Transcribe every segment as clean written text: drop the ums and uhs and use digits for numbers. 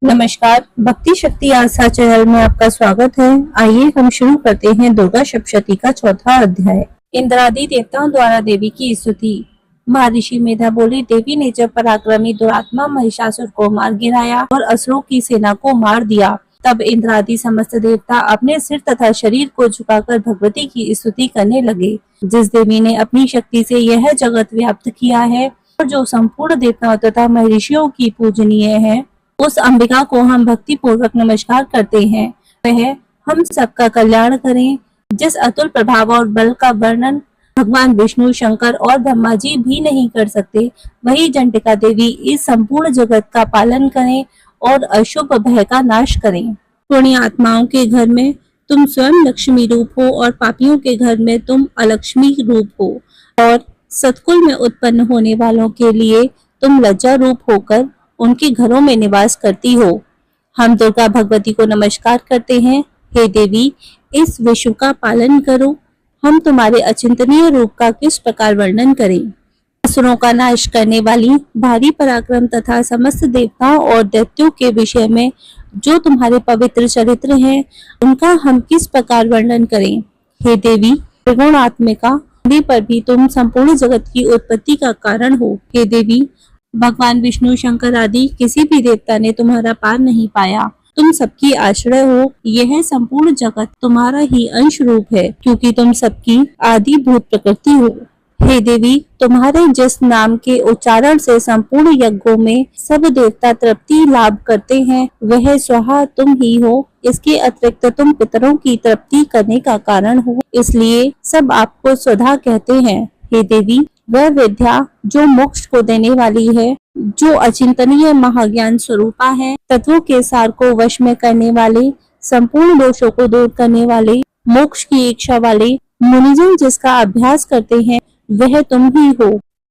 नमस्कार, भक्ति शक्ति आस्था चैनल में आपका स्वागत है। आइए हम शुरू करते हैं दुर्गा सप्तशती का चौथा अध्याय। इंद्रादि देवताओं द्वारा देवी की स्तुति। महर्षि मेधा बोली, देवी ने जब पराक्रमी दुरात्मा महिषासुर को मार गिराया और असुरों की सेना को मार दिया, तब इंद्रादि समस्त देवता अपने सिर तथा शरीर को झुकाकर भगवती की स्तुति करने लगे। जिस देवी ने अपनी शक्ति से यह जगत व्याप्त किया है और जो संपूर्ण देवताओं तथा महर्षियों की पूजनीय है, उस अंबिका को हम भक्ति पूर्वक नमस्कार करते हैं। वह हम सबका कल्याण करें। जिस अतुल प्रभाव और बल का वर्णन भगवान विष्णु, शंकर और ब्रह्मा जी भी नहीं कर सकते, वही जंटिका देवी इस संपूर्ण जगत का पालन करें और अशुभ भय का नाश करें। पुण्य आत्माओं के घर में तुम स्वयं लक्ष्मी रूप हो और पापियों के घर में तुम अलक्ष्मी रूप हो, और सतकुल में उत्पन्न होने वालों के लिए तुम लज्जा रूप होकर उनके घरों में निवास करती हो। हम दुर्गा भगवती को नमस्कार करते हैं। हे देवी, इस विश्व का पालन करो। हम तुम्हारे अचिंतनीय रूप का किस प्रकार वर्णन करें। असुरों का नाश करने वाली, भारी पराक्रम तथा समस्त देवताओं और दैत्यों के विषय में जो तुम्हारे पवित्र चरित्र हैं, उनका हम किस प्रकार वर्णन करें। हे देवी, त्रिगुण आत्मिका पर भी तुम संपूर्ण जगत की उत्पत्ति का कारण हो। हे देवी, भगवान विष्णु, शंकर आदि किसी भी देवता ने तुम्हारा पार नहीं पाया। तुम सबकी आश्रय हो। यह संपूर्ण जगत तुम्हारा ही अंश रूप है, क्योंकि तुम सबकी आदि भूत प्रकृति हो। हे देवी, तुम्हारे जिस नाम के उच्चारण से संपूर्ण यज्ञों में सब देवता तृप्ति लाभ करते हैं, वह स्वहा तुम ही हो। इसके अतिरिक्त तुम पितरों की तृप्ति करने का कारण हो, इसलिए सब आपको स्वधा कहते हैं। हे देवी, वह विद्या जो मोक्ष को देने वाली है, जो अचिंतनीय महाज्ञान स्वरूपा है, तत्वों के सार को वश में करने वाले, संपूर्ण दोषों को दूर करने वाले, मोक्ष की इच्छा वाले मुनिजन जिसका अभ्यास करते हैं, वह तुम ही हो।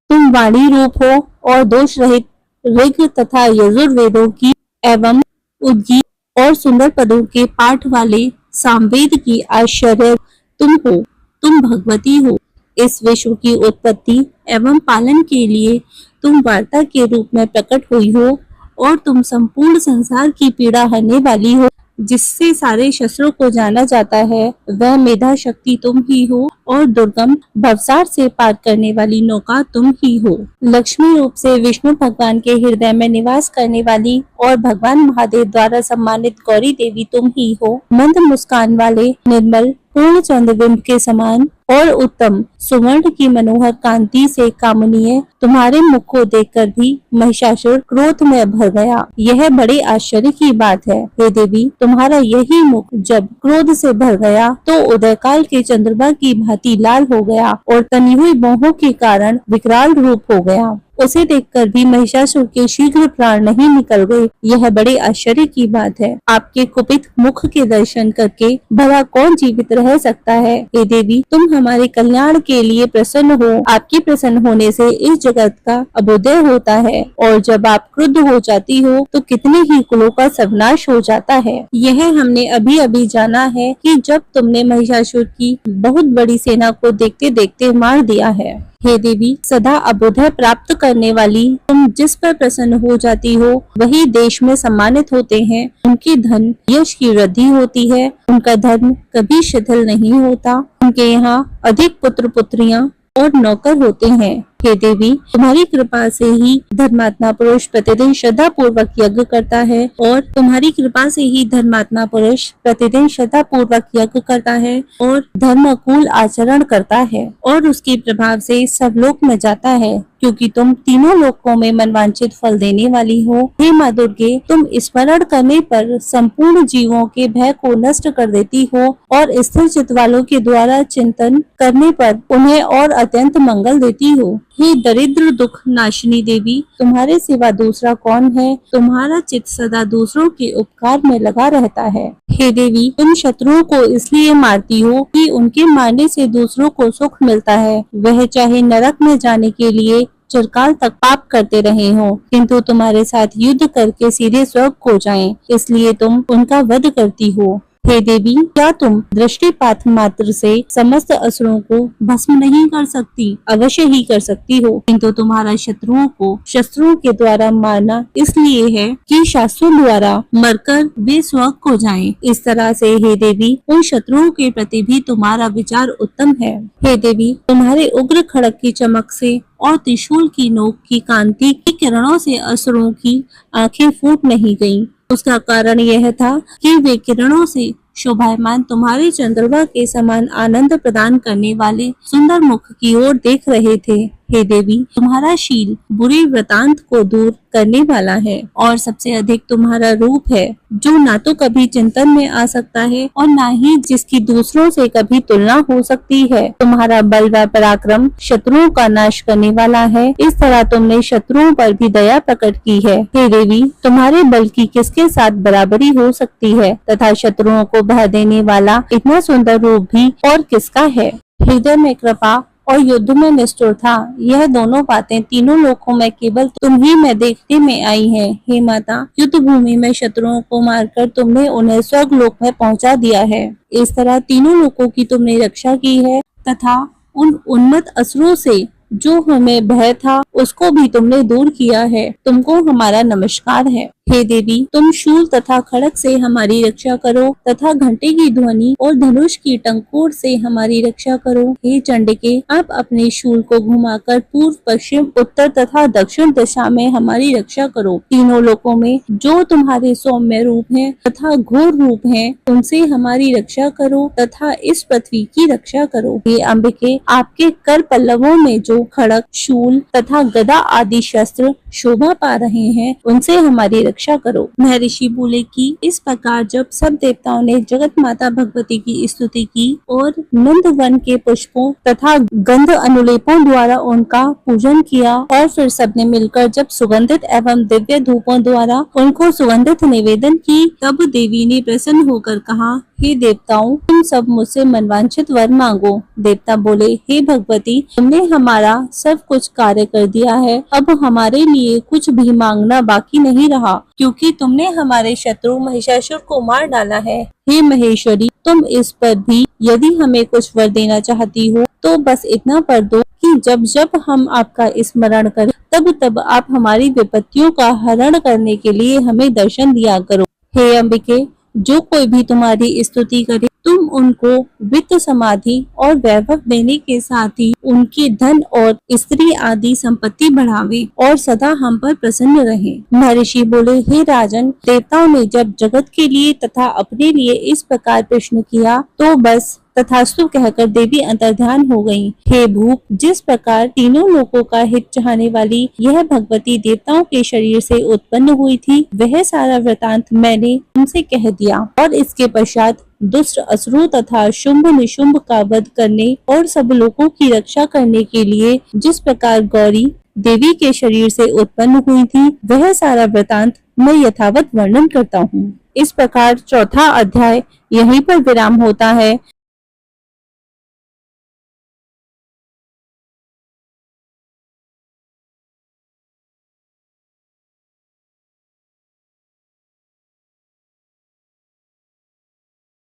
तुम वाणी रूप हो और दोष रहित ऋग तथा यजुर्वेदों की एवं उद्गीत और सुंदर पदों के पाठ वाले सामवेद की आश्चर्य तुम हो। तुम भगवती हो। इस विश्व की उत्पत्ति एवं पालन के लिए तुम वार्ता के रूप में प्रकट हुई हो, और तुम संपूर्ण संसार की पीड़ा हरने वाली हो। जिससे सारे शस्त्रों को जाना जाता है, वह मेधा शक्ति तुम ही हो, और दुर्गम भवसार से पार करने वाली नौका तुम ही हो। लक्ष्मी रूप से विष्णु भगवान के हृदय में निवास करने वाली और भगवान महादेव द्वारा सम्मानित गौरी देवी तुम ही हो। मंद मुस्कान वाले, निर्मल पूर्ण चंद्रबिंब के समान और उत्तम सुवर्ण की मनोहर कांति से कामनीय तुम्हारे मुख को देखकर भी महिषासुर क्रोध में भर गया। यह बड़े आश्चर्य की बात है। हे देवी, तुम्हारा यही मुख जब क्रोध से भर गया तो उदयकाल के चंद्रमा की भांति लाल हो गया और तनी हुई बाहों के कारण विकराल रूप हो गया। उसे देखकर भी महिषासुर के शीघ्र प्राण नहीं निकल गए। यह बड़े आश्चर्य की बात है। आपके कुपित मुख के दर्शन करके भला कौन जीवित रह सकता है। हे देवी, तुम हमारे कल्याण के लिए प्रसन्न हो। आपके प्रसन्न होने से इस जगत का अभ्युदय होता है, और जब आप क्रुद्ध हो जाती हो तो कितने ही कुलों का सर्वनाश हो जाता है। यह हमने अभी अभी जाना है कि जब तुमने महिषासुर की बहुत बड़ी सेना को देखते देखते मार दिया है। हे देवी, सदा अभ्युदय प्राप्त करने वाली तुम जिस पर प्रसन्न हो जाती हो, वही देश में सम्मानित होते हैं। उनके धन यश की वृद्धि होती है। उनका धर्म कभी शिथिल नहीं होता। उनके यहाँ अधिक पुत्र पुत्रियां और नौकर होते हैं। हे देवी, तुम्हारी कृपा से ही धर्मात्मा पुरुष प्रतिदिन श्रद्धा पूर्वक यज्ञ करता है, और तुम्हारी कृपा से ही धर्मात्मा पुरुष प्रतिदिन श्रद्धा पूर्वक यज्ञ करता है और धर्मकूल आचरण करता है, और उसके प्रभाव से सब लोक में जाता है, क्योंकि तुम तीनों लोकों में मनवांचित फल देने वाली हो। हे माँ दुर्गे, तुम स्मरण करने पर संपूर्ण जीवों के भय को नष्ट कर देती हो, और स्थिर चित्त वालों के द्वारा चिंतन करने पर उन्हें और अत्यंत मंगल देती हो। हे दरिद्र दुख नाशिनी देवी, तुम्हारे सिवा दूसरा कौन है। तुम्हारा चित्त सदा दूसरों के उपकार में लगा रहता है। हे देवी, तुम शत्रुओं को इसलिए मारती हो कि उनके मारने से दूसरों को सुख मिलता है। वह चाहे नरक में जाने के लिए चिरकाल तक पाप करते रहे हो, किंतु तुम्हारे साथ युद्ध करके सीधे स्वर्ग को जाएं, इसलिए तुम उनका वध करती हो। हे देवी, क्या तुम दृष्टिपात मात्र से समस्त असुरों को भस्म नहीं कर सकती? अवश्य ही कर सकती हो, किंतु तुम्हारा शत्रुओं को शस्त्रों के द्वारा मारना इसलिए है कि शास्त्रों द्वारा मरकर वे स्वर्ग को जाएं। इस तरह से हे देवी, उन शत्रुओं के प्रति भी तुम्हारा विचार उत्तम है। हे देवी, तुम्हारे उग्र खड़ग की चमक से और त्रिशूल की नोक की कांति की किरणों से असुरों की आंखें फूट नहीं गईं। उसका कारण यह था कि वे किरणों से शोभायमान तुम्हारे चंद्रमा के समान आनंद प्रदान करने वाले सुंदर मुख की ओर देख रहे थे। हे देवी, तुम्हारा शील बुरे वृतांत को दूर करने वाला है और सबसे अधिक तुम्हारा रूप है, जो ना तो कभी चिंतन में आ सकता है और ना ही जिसकी दूसरों से कभी तुलना हो सकती है। तुम्हारा बल व पराक्रम शत्रुओं का नाश करने वाला है। इस तरह तुमने शत्रुओं पर भी दया प्रकट की है। हे देवी, तुम्हारे बल की किसके साथ बराबरी हो सकती है तथा शत्रुओं को बहा देने वाला इतना सुंदर रूप भी और किसका है? हृदय में कृपा और युद्ध में निष्ठुर था, यह दोनों बातें तीनों लोकों में केवल तुम ही में देखने में आई हैं। हे माता, युद्ध भूमि में शत्रुओं को मारकर तुमने उन्हें स्वर्ग लोक में पहुंचा दिया है। इस तरह तीनों लोकों की तुमने रक्षा की है तथा उन उन्मत्त असुरों से जो हमें भय था उसको भी तुमने दूर किया है। तुमको हमारा नमस्कार है। हे देवी, तुम शूल तथा खड़ग से हमारी रक्षा करो तथा घंटे की ध्वनि और धनुष की टंकोर से हमारी रक्षा करो। हे चंडिके, आप अपने शूल को घुमाकर पूर्व, पश्चिम, उत्तर तथा दक्षिण दिशा में हमारी रक्षा करो। तीनों लोकों में जो तुम्हारे सौम्य रूप हैं तथा घोर रूप हैं, उनसे हमारी रक्षा करो तथा इस पृथ्वी की रक्षा करो। हे अंबिके, आपके कर पल्लवों में जो खड़ग, शूल तथा गदा आदि शस्त्र शोभा पा रहे हैं, उनसे हमारी रक्षा करो। महर्षि बोले कि इस प्रकार जब सब देवताओं ने जगत माता भगवती की स्तुति की और नंद वन के पुष्पों तथा गंध अनुलेपों द्वारा उनका पूजन किया और फिर सबने मिलकर जब सुगंधित एवं दिव्य धूपों द्वारा उनको सुगंधित निवेदन की, तब देवी ने प्रसन्न होकर कहा, हे देवताओं, तुम सब मुझसे मनवांछित वर मांगो। देवता बोले, हे भगवती, तुमने हमारा सब कुछ कार्य कर दिया है, अब हमारे लिए कुछ भी मांगना बाकी नहीं रहा, क्योंकि तुमने हमारे शत्रु महिषासुर को मार डाला है। हे महेश्वरी, तुम इस पर भी यदि हमें कुछ वर देना चाहती हो तो बस इतना पर दो कि जब जब हम आपका स्मरण करें तब तब आप हमारी विपत्तियों का हरण करने के लिए हमें दर्शन दिया करो। हे अंबिके, जो कोई भी तुम्हारी स्तुति करे तुम उनको वित्त, समाधि और वैभव देने के साथ ही उनके धन और स्त्री आदि संपत्ति बढ़ावे और सदा हम पर प्रसन्न रहे। महर्षि बोले, हे राजन, देवताओं ने जब जगत के लिए तथा अपने लिए इस प्रकार प्रश्न किया तो बस तथास्तु कहकर देवी अंतर्ध्यान हो गयी। हे भूप, जिस प्रकार तीनों लोकों का हित चाहने वाली यह भगवती देवताओं के शरीर से उत्पन्न हुई थी, वह सारा वृतांत मैंने तुमसे कह दिया और इसके पश्चात दुष्ट असुरों तथा शुंभ निशुंभ का वध करने और सब लोगों की रक्षा करने के लिए जिस प्रकार गौरी देवी के शरीर से उत्पन्न हुई थी, वह सारा वृतांत मैं यथावत वर्णन करता हूँ। इस प्रकार चौथा अध्याय यहीं पर विराम होता है।